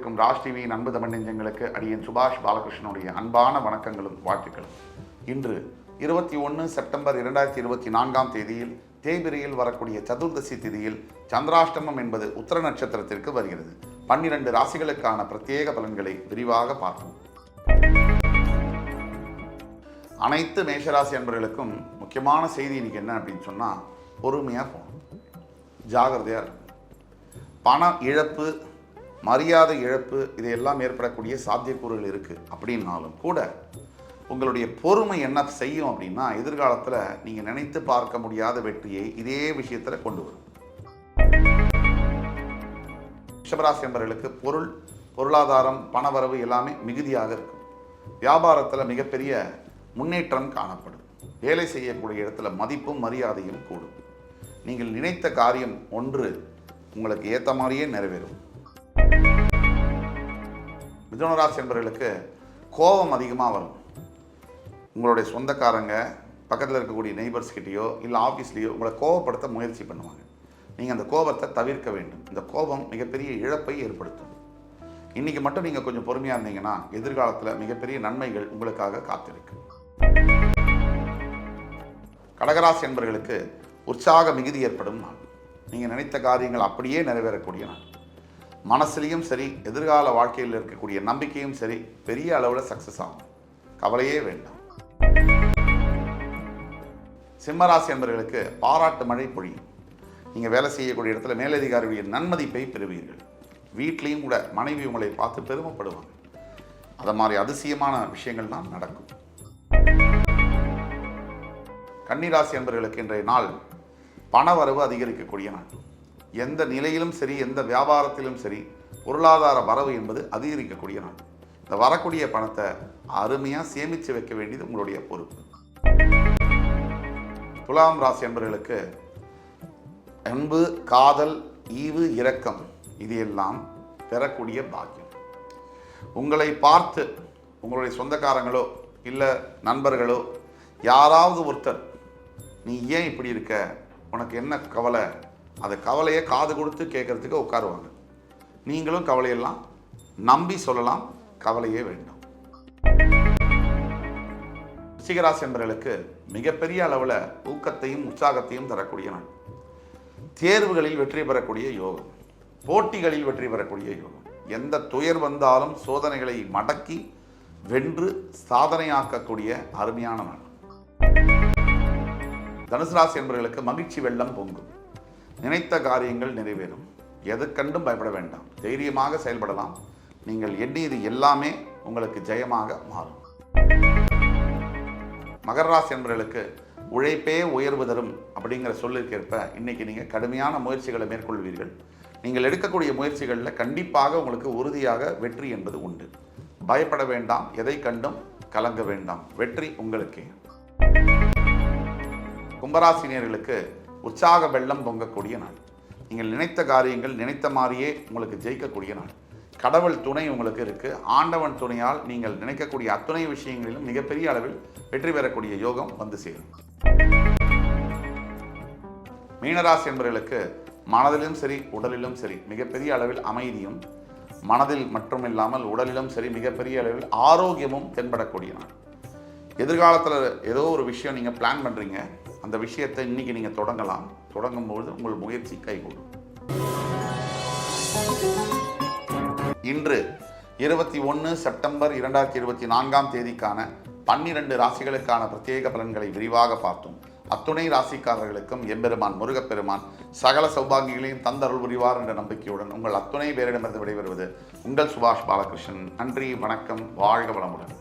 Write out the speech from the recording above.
கொண்டிருக்கும் ராஜ் டிவியின் அன்பு தமிழ் நெஞ்சங்களுக்கு அடியன் சுபாஷ் பாலகிருஷ்ணனுடைய அன்பான வணக்கங்களும் வாழ்த்துக்களும். இன்று 21 செப்டம்பர் 2024 தேதியில் தேய்பிரையில் வரக்கூடிய சதுர்தசி திதியில் சந்திராஷ்டமம் என்பது உத்திர நட்சத்திரத்திற்கு வருகிறது. 12 ராசிகளுக்கான பிரத்யேக பலன்களை விரிவாக பார்ப்போம். அனைத்து மேஷராசி அன்பர்களுக்கும் முக்கியமான செய்தி இன்னைக்கு என்ன அப்படின்னு சொன்னால், பொறுமையாக போகணும், ஜாகிரதையாக இருக்கும். பண இழப்பு, மரியாதை இழப்பு, இதையெல்லாம் ஏற்படக்கூடிய சாத்தியக்கூறுகள் இருக்குது. அப்படின்னாலும் கூட உங்களுடைய பொறுமை என்ன செய்யும் அப்படின்னா, எதிர்காலத்தில் நீங்கள் நினைத்து பார்க்க முடியாத வெற்றியை இதே விஷயத்தில் கொண்டு வரும். ரிஷபராசி என்பவர்களுக்கு பொருளாதாரம், பணவரவு எல்லாமே மிகுதியாக இருக்கும். வியாபாரத்தில் மிகப்பெரிய முன்னேற்றம் காணப்படும். வேலை செய்யக்கூடிய இடத்துல மதிப்பும் மரியாதையும் கூடும். நீங்கள் நினைத்த காரியம் ஒன்று உங்களுக்கு ஏற்ற மாதிரியே நிறைவேறும். மிதுனராசி என்பவர்களுக்கு கோபம் அதிகமாக வரும். உங்களுடைய சொந்தக்காரங்க, பக்கத்தில் இருக்கக்கூடிய நெய்பர்ஸ்கிட்டையோ இல்லை ஆஃபீஸ்லேயோ உங்களை கோபப்படுத்த முயற்சி பண்ணுவாங்க. நீங்கள் அந்த கோபத்தை தவிர்க்க வேண்டும். இந்த கோபம் மிகப்பெரிய இழப்பை ஏற்படுத்தும். இன்றைக்கி மட்டும் நீங்கள் கொஞ்சம் பொறுமையாக இருந்தீங்கன்னா எதிர்காலத்தில் மிகப்பெரிய நன்மைகள் உங்களுக்காக காத்திருக்கு. கடகராசி என்பவர்களுக்கு உற்சாக மிகுதி ஏற்படும் நாள். நீங்கள் நினைத்த காரியங்கள் அப்படியே நிறைவேறக்கூடிய நாள். மனசுலையும் சரி, எதிர்கால வாழ்க்கையில் இருக்கக்கூடிய நம்பிக்கையும் சரி, பெரிய அளவில் சக்ஸஸ் ஆகும். கவலையே வேண்டாம். சிம்மராசி என்பவர்களுக்கு பாராட்டு மழை பொழியும். நீங்கள் வேலை செய்யக்கூடிய இடத்துல மேலதிகாரியுடைய நன்மதிப்பை பெறுவீர்கள். வீட்லேயும் கூட மனைவி உங்களை பார்த்து பெருமைப்படுவாங்க. அதை மாதிரி அதிசயமான விஷயங்கள் தான் நடக்கும். கன்னிராசி என்பவர்களுக்கு இன்றைய நாள் பணவரவு அதிகரிக்கக்கூடிய நாள். எந்த நிலையிலும் சரி, எந்த வியாபாரத்திலும் சரி, பொருளாதார வரவு என்பது அதிகரிக்கக்கூடிய நாள். இந்த வரக்கூடிய பணத்தை அருமையாக சேமித்து வைக்க வேண்டியது உங்களுடைய பொறுப்பு. துலாம் ராசி என்பவர்களுக்கு அன்பு, காதல், ஈவு, இரக்கம் இது எல்லாம் பெறக்கூடிய பாக்கியம். உங்களை பார்த்து உங்களுடைய சொந்தக்காரங்களோ இல்லை நண்பர்களோ யாராவது ஒருத்தர், நீ ஏன் இப்படி இருக்க, உனக்கு என்ன கவலை, அந்த கவலையை காது கொடுத்து கேட்கறதுக்கு உட்காருவாங்க. நீங்களும் கவலையெல்லாம் நம்பி சொல்லலாம். கவலையே வேண்டாம். ரிஷிகராசி என்பவர்களுக்கு மிகப்பெரிய அளவில் ஊக்கத்தையும் உற்சாகத்தையும் தரக்கூடிய நாள். தேர்வுகளில் வெற்றி பெறக்கூடிய யோகம், போட்டிகளில் வெற்றி பெறக்கூடிய யோகம். எந்த துயர் வந்தாலும் சோதனைகளை மடக்கி வென்று சாதனையாக்கக்கூடிய அருமையான நாள். தனுசு ராசி என்பவர்களுக்கு மகிழ்ச்சி வெள்ளம் பொங்கும். நினைத்த காரியங்கள் நிறைவேறும். எது கண்டும் பயப்பட வேண்டாம். தைரியமாக செயல்படலாம். நீங்கள் எண்ணியது எல்லாமே உங்களுக்கு ஜெயமாக மாறும். மகர ராசி என்பவர்களுக்கு உழைப்பே உயர்வு தரும் அப்படிங்கிற சொல்லிற்கேற்ப இன்னைக்கு நீங்கள் கடுமையான முயற்சிகளை மேற்கொள்வீர்கள். நீங்கள் எடுக்கக்கூடிய முயற்சிகளில் கண்டிப்பாக உங்களுக்கு உறுதியாக வெற்றி என்பது உண்டு. பயப்பட வேண்டாம். எதை கண்டும் கலங்க வேண்டாம். வெற்றி உங்களுக்கே. கும்பராசினியர்களுக்கு உற்சாக வெள்ளம் பொங்கக்கூடிய நாள். நீங்கள் நினைத்த காரியங்கள் நினைத்த மாதிரியே உங்களுக்கு ஜெயிக்கக்கூடிய நாள். கடவுள் துணை உங்களுக்கு இருக்கு. ஆண்டவன் துணையால் நீங்கள் நினைக்கக்கூடிய அத்துணை விஷயங்களிலும் மிகப்பெரிய அளவில் வெற்றி பெறக்கூடிய யோகம் வந்து சேரும். மீனராசி என்பவர்களுக்கு மனதிலும் சரி, உடலிலும் சரி மிகப்பெரிய அளவில் அமைதியும், மனதில் மட்டுமில்லாமல் உடலிலும் சரி மிகப்பெரிய அளவில் ஆரோக்கியமும் தென்படக்கூடிய நாள். எதிர்காலத்தில் ஏதோ ஒரு விஷயம் நீங்கள் பிளான் பண்ணுறீங்க, அந்த விஷயத்தை இன்னைக்கு நீங்கள் தொடங்கலாம். தொடங்கும்போது உங்கள் முயற்சி கைகூடும். இன்று 21 செப்டம்பர் 2024 தேதிக்கான 12 ராசிகளுக்கான பிரத்யேக பலன்களை விரிவாக பார்த்தோம். அத்துணை ராசிக்காரர்களுக்கும் எம்பெருமான் முருகப்பெருமான் சகல சௌபாகியங்களையும் தந்தருள் புரிவார் என்ற நம்பிக்கையுடன் உங்கள் அத்துணை பேரிடமிருந்து விடைபெறுவது உங்கள் சுபாஷ் பாலகிருஷ்ணன். நன்றி, வணக்கம், வாழ்க வளமுடன்.